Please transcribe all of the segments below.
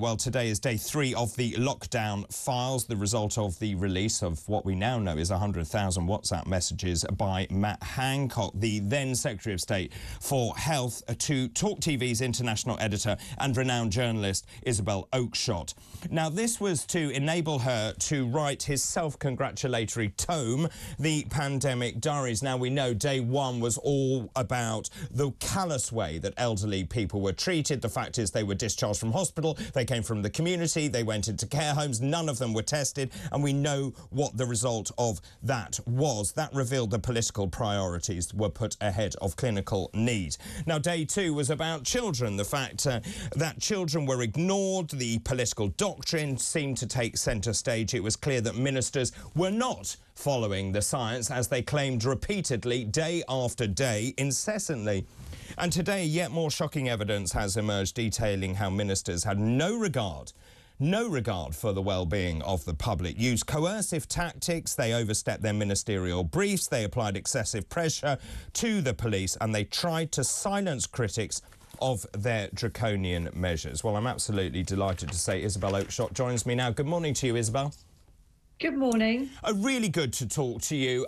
Well, today is day 3 of the lockdown files, the result of the release of what we now know is 100,000 WhatsApp messages by Matt Hancock, the then Secretary of State for Health, to TalkTV's international editor and renowned journalist Isabel Oakeshott. Now, this was to enable her to write his self-congratulatory tome, The Pandemic Diaries. Now, we know day 1 was all about the callous way that elderly people were treated. The fact is they were discharged from hospital, they came from the community, they went into care homes, none of them were tested, and we know what the result of that was. That revealed the political priorities were put ahead of clinical need. Now, day 2 was about children, the fact that children were ignored, the political doctrine seemed to take centre stage. It was clear that ministers were not following the science, as they claimed repeatedly, day after day, incessantly. And today, yet more shocking evidence has emerged detailing how ministers had no regard for the well-being of the public, used coercive tactics, they overstepped their ministerial briefs, they applied excessive pressure to the police, and they tried to silence critics of their draconian measures. Well, I'm absolutely delighted to say Isabel Oakeshott joins me now. Good morning to you, Isabel. Good morning. Really good to talk to you.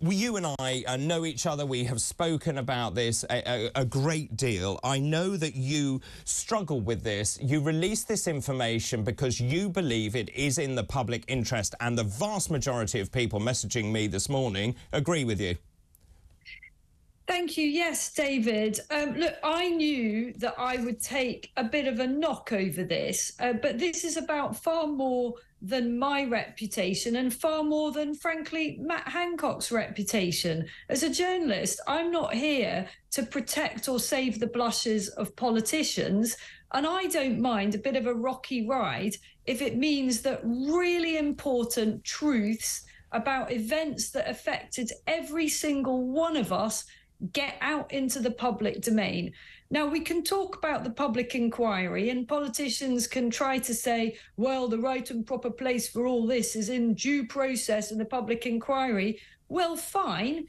You and I know each other. We have spoken about this a great deal. I know that you struggle with this. You release this information because you believe it is in the public interest, and the vast majority of people messaging me this morning agree with you. Thank you. Yes, David. Look, I knew that I would take a bit of a knock over this, but this is about far more than my reputation and far more than, frankly, Matt Hancock's reputation. As a journalist, I'm not here to protect or save the blushes of politicians, and I don't mind a bit of a rocky ride if it means that really important truths about events that affected every single one of us get out into the public domain. Now, we can talk about the public inquiry, and politicians can try to say, well, the right and proper place for all this is in due process and the public inquiry. Well, fine.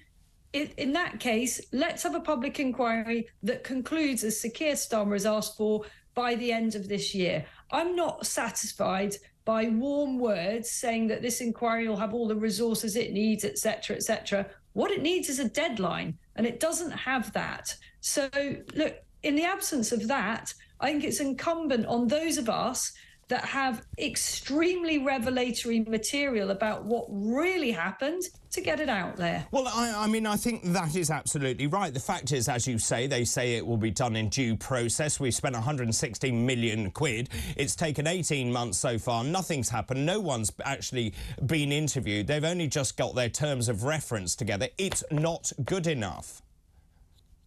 In that case, let's have a public inquiry that concludes, as Sir Keir Starmer has asked for, by the end of this year. I'm not satisfied by warm words saying that this inquiry will have all the resources it needs, etc., etc. What it needs is a deadline, and it doesn't have that. So, look, in the absence of that, I think it's incumbent on those of us that have extremely revelatory material about what really happened to get it out there. Well, I mean, I think that is absolutely right. The fact is, as you say, they say it will be done in due process. We've spent 160 million quid. It's taken 18 months so far. Nothing's happened. No one's actually been interviewed. They've only just got their terms of reference together. It's not good enough.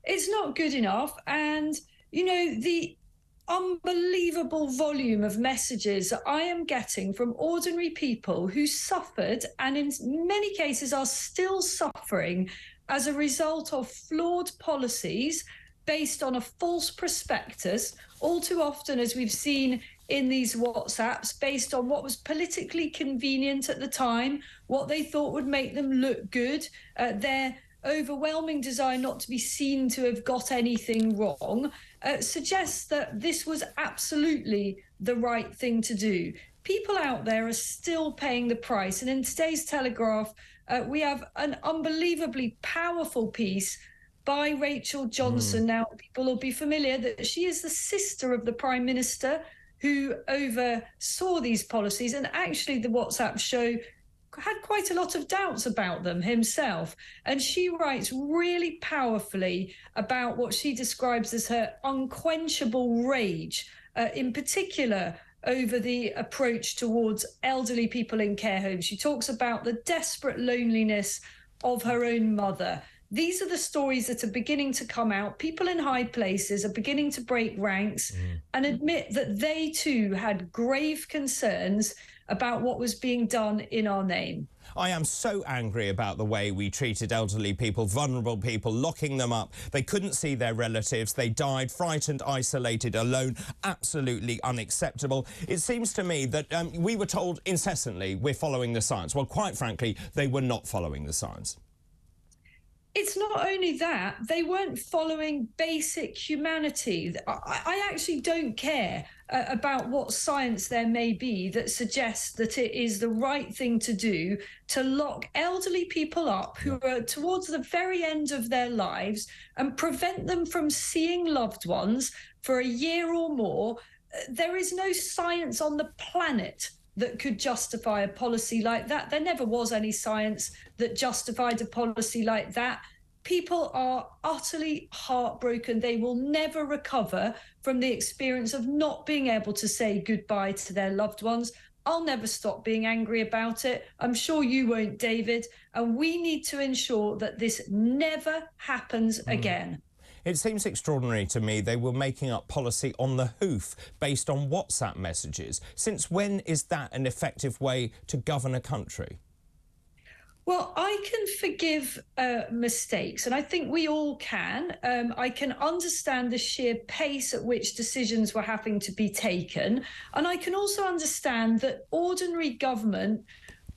It's not good enough. And, you know, the unbelievable volume of messages that I am getting from ordinary people who suffered and in many cases are still suffering as a result of flawed policies based on a false prospectus, all too often, as we've seen in these WhatsApps, based on what was politically convenient at the time, what they thought would make them look good, their overwhelming desire not to be seen to have got anything wrong, suggests that this was absolutely the right thing to do. People out there are still paying the price. And in today's Telegraph, we have an unbelievably powerful piece by Rachel Johnson. Now, people will be familiar that she is the sister of the Prime Minister who oversaw these policies. And actually, the WhatsApp show had quite a lot of doubts about them himself. And she writes really powerfully about what she describes as her unquenchable rage, in particular over the approach towards elderly people in care homes. She talks about the desperate loneliness of her own mother. These are the stories that are beginning to come out. People in high places are beginning to break ranks and admit that they too had grave concerns about what was being done in our name. I am so angry about the way we treated elderly people, vulnerable people, locking them up. They couldn't see their relatives. They died frightened, isolated, alone. Absolutely unacceptable. It seems to me that we were told incessantly we're following the science. Well, quite frankly, they were not following the science. It's not only that, they weren't following basic humanity. I actually don't care about what science there may be that suggests that it is the right thing to do to lock elderly people up who are towards the very end of their lives and prevent them from seeing loved ones for a year or more. There is no science on the planet that could justify a policy like that. There never was any science that justified a policy like that. People are utterly heartbroken. They will never recover from the experience of not being able to say goodbye to their loved ones. I'll never stop being angry about it. I'm sure you won't, David. And we need to ensure that this never happens again. It seems extraordinary to me they were making up policy on the hoof based on WhatsApp messages. Since when is that an effective way to govern a country? Well, I can forgive mistakes, and I think we all can. I can understand the sheer pace at which decisions were having to be taken. And I can also understand that ordinary government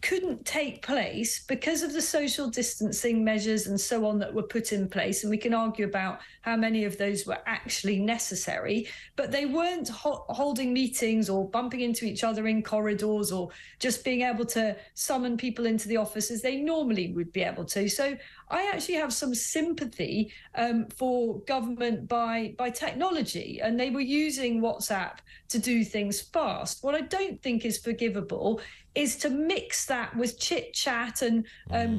couldn't take place because of the social distancing measures and so on that were put in place. And we can argue about how many of those were actually necessary, but they weren't holding meetings or bumping into each other in corridors or just being able to summon people into the office as they normally would be able to. So I actually have some sympathy for government by technology, and they were using WhatsApp to do things fast. What I don't think is forgivable is to mix that with chit-chat and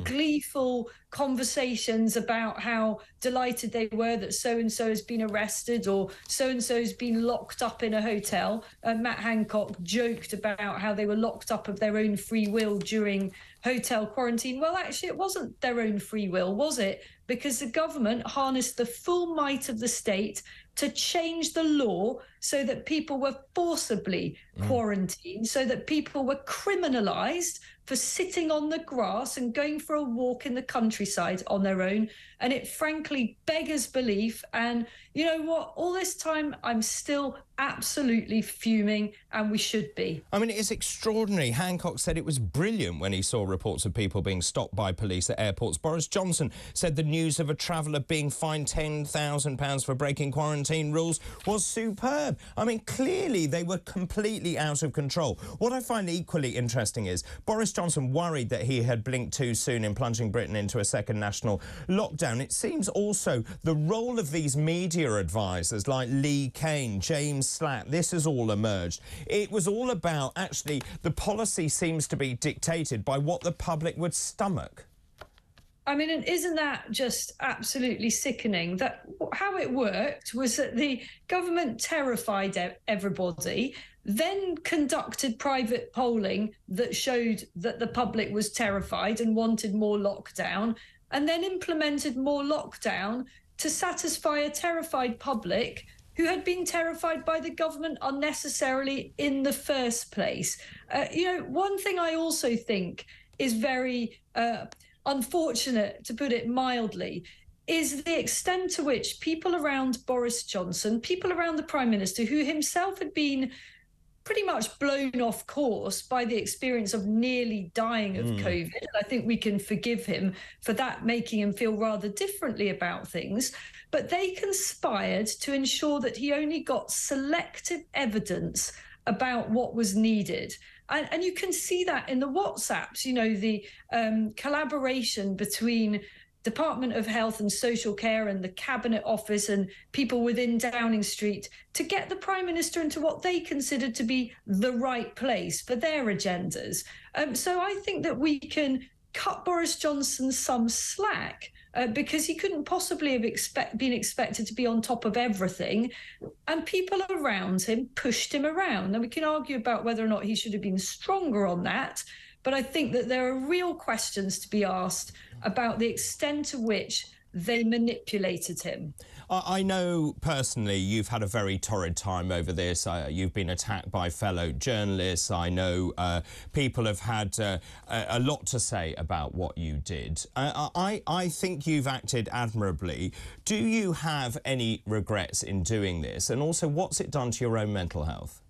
gleeful conversations about how delighted they were that so-and-so has been arrested or so-and-so has been locked up in a hotel. Matt Hancock joked about how they were locked up of their own free will during hotel quarantine. Well, actually, it wasn't their own free will, was it? Because the government harnessed the full might of the state to change the law so that people were forcibly quarantined, so that people were criminalised for sitting on the grass and going for a walk in the countryside on their own. And it frankly beggars belief. And you know what? All this time, I'm still absolutely fuming, and we should be. I mean, it's extraordinary. Hancock said it was brilliant when he saw reports of people being stopped by police at airports. Boris Johnson said the news of a traveller being fined £10,000 for breaking quarantine rules was superb. I mean, clearly they were completely out of control. What I find equally interesting is Boris Johnson worried that he had blinked too soon in plunging Britain into a second national lockdown. It seems also the role of these media advisors like Lee Kane, James Slatt, this has all emerged. It was all about, actually, the policy seems to be dictated by what the public would stomach. I mean, and isn't that just absolutely sickening? That how it worked was that the government terrified everybody, then conducted private polling that showed that the public was terrified and wanted more lockdown, and then implemented more lockdown to satisfy a terrified public who had been terrified by the government unnecessarily in the first place. One thing I also think is very unfortunate, to put it mildly, is the extent to which people around Boris Johnson, people around the Prime Minister, who himself had been pretty much blown off course by the experience of nearly dying of COVID. And I think we can forgive him for that, making him feel rather differently about things. But they conspired to ensure that he only got selective evidence about what was needed. And you can see that in the WhatsApps, the collaboration between Department of Health and Social Care and the Cabinet Office and people within Downing Street to get the Prime Minister into what they considered to be the right place for their agendas. So I think that we can cut Boris Johnson some slack because he couldn't possibly have been expected to be on top of everything. And people around him pushed him around. And we can argue about whether or not he should have been stronger on that. But I think that there are real questions to be asked about the extent to which they manipulated him. I know personally you've had a very torrid time over this. You've been attacked by fellow journalists. I know people have had a lot to say about what you did. I think you've acted admirably. Do you have any regrets in doing this? And also, what's it done to your own mental health?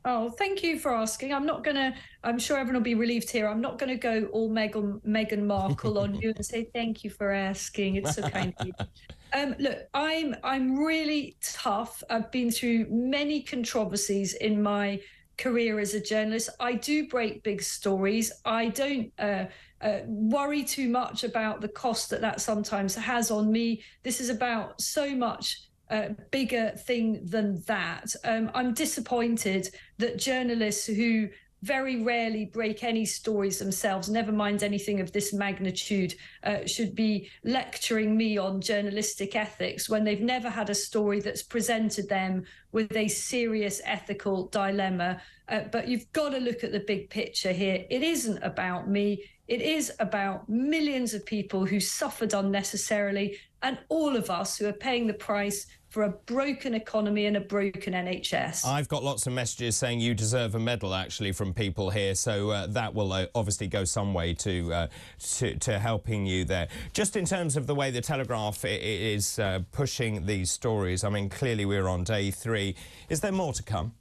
Oh, thank you for asking. I'm sure everyone will be relieved here. I'm not going to go all Meghan Markle on you and say thank you for asking. It's so kind of you. Look, I'm really tough. I've been through many controversies in my career as a journalist. I do break big stories. I don't worry too much about the cost that sometimes has on me. This is about so much bigger thing than that. I'm disappointed that journalists who very rarely break any stories themselves, never mind anything of this magnitude, should be lecturing me on journalistic ethics when they've never had a story that's presented them with a serious ethical dilemma. But you've got to look at the big picture here. It isn't about me. It is about millions of people who suffered unnecessarily, and all of us who are paying the price for a broken economy and a broken NHS. I've got lots of messages saying you deserve a medal, actually, from people here, so that will obviously go some way to helping you there. Just in terms of the way the Telegraph is pushing these stories, I mean, clearly we're on day 3. Is there more to come?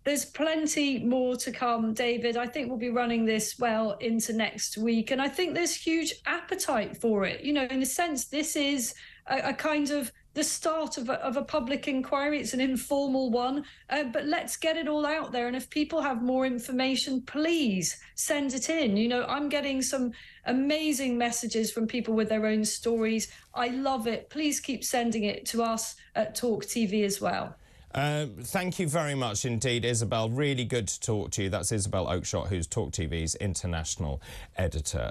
There's plenty more to come, David. I think we'll be running this well into next week. And I think there's huge appetite for it. You know, in a sense, this is a kind of the start of a public inquiry. It's an informal one, but let's get it all out there. And if people have more information, please send it in. You know, I'm getting some amazing messages from people with their own stories. I love it. Please keep sending it to us at TalkTV as well. Thank you very much indeed, Isabel. Really good to talk to you. That's Isabel Oakeshott, who's TalkTV's international editor.